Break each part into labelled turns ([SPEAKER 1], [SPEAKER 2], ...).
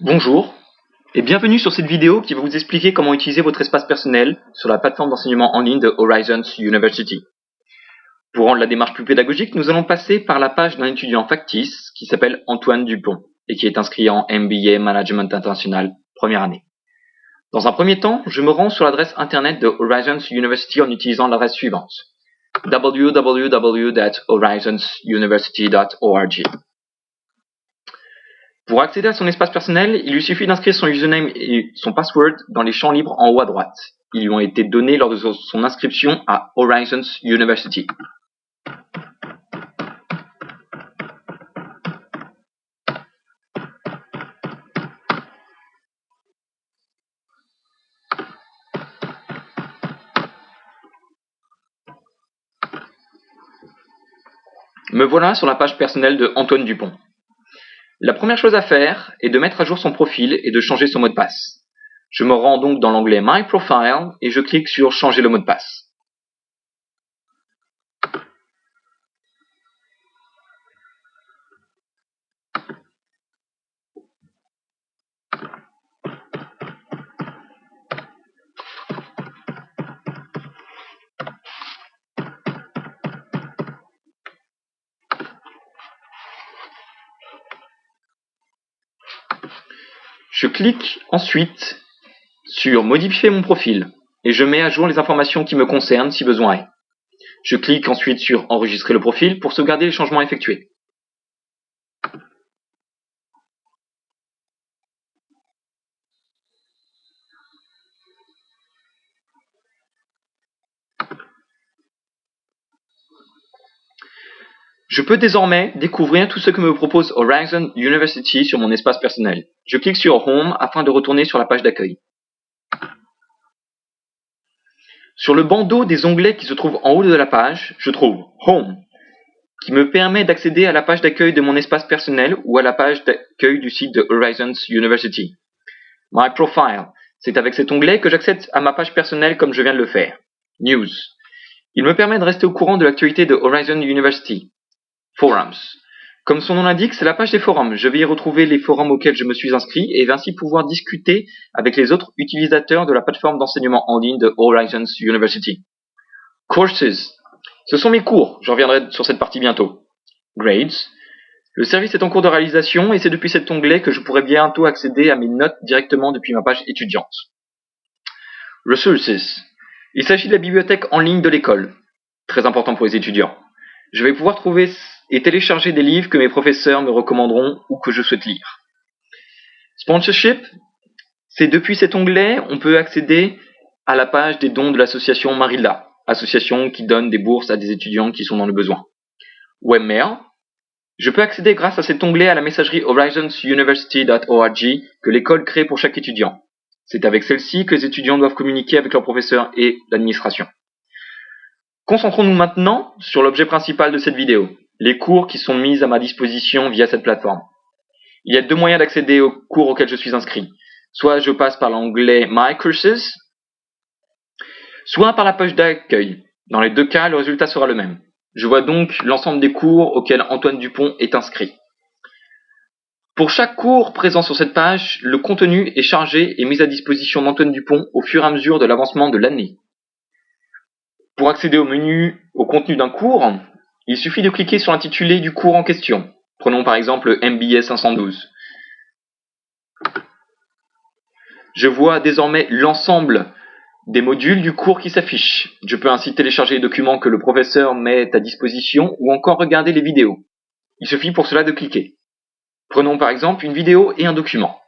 [SPEAKER 1] Bonjour et bienvenue sur cette vidéo qui va vous expliquer comment utiliser votre espace personnel sur la plateforme d'enseignement en ligne de Horizons University. Pour rendre la démarche plus pédagogique, nous allons passer par la page d'un étudiant factice qui s'appelle Antoine Dupont et qui est inscrit en MBA Management International première année. Dans un premier temps, je me rends sur l'adresse internet de Horizons University en utilisant l'adresse suivante: www.horizonsuniversity.org. Pour accéder à son espace personnel, il lui suffit d'inscrire son username et son password dans les champs libres en haut à droite. Ils lui ont été donnés lors de son inscription à Horizons University. Me voilà sur la page personnelle de Antoine Dupont. La première chose à faire est de mettre à jour son profil et de changer son mot de passe. Je me rends donc dans l'onglet My Profile et je clique sur Changer le mot de passe. Je clique ensuite sur Modifier mon profil et je mets à jour les informations qui me concernent si besoin est. Je clique ensuite sur Enregistrer le profil pour sauvegarder les changements effectués. Je peux désormais découvrir tout ce que me propose Horizons University sur mon espace personnel. Je clique sur Home afin de retourner sur la page d'accueil. Sur le bandeau des onglets qui se trouvent en haut de la page, je trouve Home, qui me permet d'accéder à la page d'accueil de mon espace personnel ou à la page d'accueil du site de Horizons University. My Profile, c'est avec cet onglet que j'accède à ma page personnelle comme je viens de le faire. News, il me permet de rester au courant de l'actualité de Horizons University. Forums, comme son nom l'indique, c'est la page des forums. Je vais y retrouver les forums auxquels je me suis inscrit et vais ainsi pouvoir discuter avec les autres utilisateurs de la plateforme d'enseignement en ligne de Horizons University. Courses, ce sont mes cours, je reviendrai sur cette partie bientôt. Grades, le service est en cours de réalisation et c'est depuis cet onglet que je pourrai bientôt accéder à mes notes directement depuis ma page étudiante. Resources, il s'agit de la bibliothèque en ligne de l'école, très important pour les étudiants. Je vais pouvoir trouver et télécharger des livres que mes professeurs me recommanderont ou que je souhaite lire. Sponsorship, c'est depuis cet onglet, on peut accéder à la page des dons de l'association Marilla, association qui donne des bourses à des étudiants qui sont dans le besoin. Webmail, je peux accéder grâce à cet onglet à la messagerie horizonsuniversity.org que l'école crée pour chaque étudiant. C'est avec celle-ci que les étudiants doivent communiquer avec leurs professeurs et l'administration. Concentrons-nous maintenant sur l'objet principal de cette vidéo, les cours qui sont mis à ma disposition via cette plateforme. Il y a deux moyens d'accéder aux cours auxquels je suis inscrit. Soit je passe par l'onglet My Courses, soit par la page d'accueil. Dans les deux cas, le résultat sera le même. Je vois donc l'ensemble des cours auxquels Antoine Dupont est inscrit. Pour chaque cours présent sur cette page, le contenu est chargé et mis à disposition d'Antoine Dupont au fur et à mesure de l'avancement de l'année. Pour accéder au menu, au contenu d'un cours, il suffit de cliquer sur l'intitulé du cours en question. Prenons par exemple MBA 512. Je vois désormais l'ensemble des modules du cours qui s'affichent. Je peux ainsi télécharger les documents que le professeur met à disposition ou encore regarder les vidéos. Il suffit pour cela de cliquer. Prenons par exemple une vidéo et un document.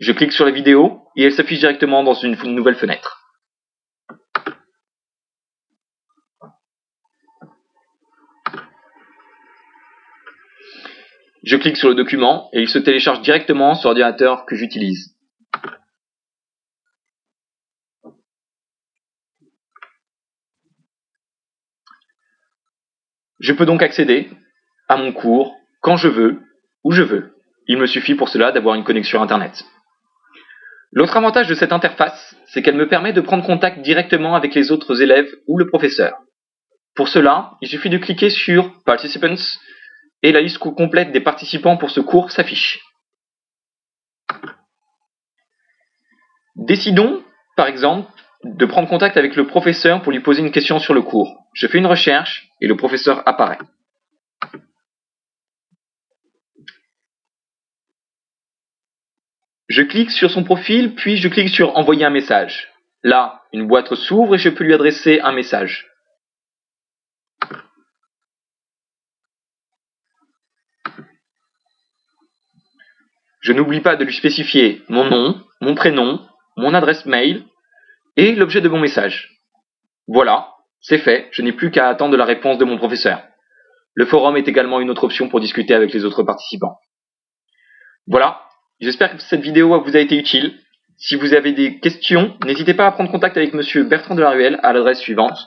[SPEAKER 1] Je clique sur la vidéo et elle s'affiche directement dans une nouvelle fenêtre. Je clique sur le document et il se télécharge directement sur l'ordinateur que j'utilise. Je peux donc accéder à mon cours quand je veux, où je veux. Il me suffit pour cela d'avoir une connexion Internet. L'autre avantage de cette interface, c'est qu'elle me permet de prendre contact directement avec les autres élèves ou le professeur. Pour cela, il suffit de cliquer sur Participants et la liste complète des participants pour ce cours s'affiche. Décidons, par exemple, de prendre contact avec le professeur pour lui poser une question sur le cours. Je fais une recherche et le professeur apparaît. Je clique sur son profil, puis je clique sur envoyer un message. Là, une boîte s'ouvre et je peux lui adresser un message. Je n'oublie pas de lui spécifier mon nom, mon prénom, mon adresse mail et l'objet de mon message. Voilà, c'est fait, je n'ai plus qu'à attendre la réponse de mon professeur. Le forum est également une autre option pour discuter avec les autres participants. Voilà, j'espère que cette vidéo vous a été utile. Si vous avez des questions, n'hésitez pas à prendre contact avec monsieur Bertrand Delaruelle à l'adresse suivante: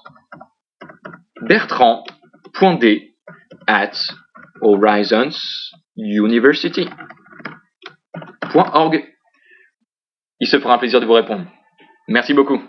[SPEAKER 1] bertrand.d@horizonsuniversity.org. Il se fera un plaisir de vous répondre. Merci beaucoup.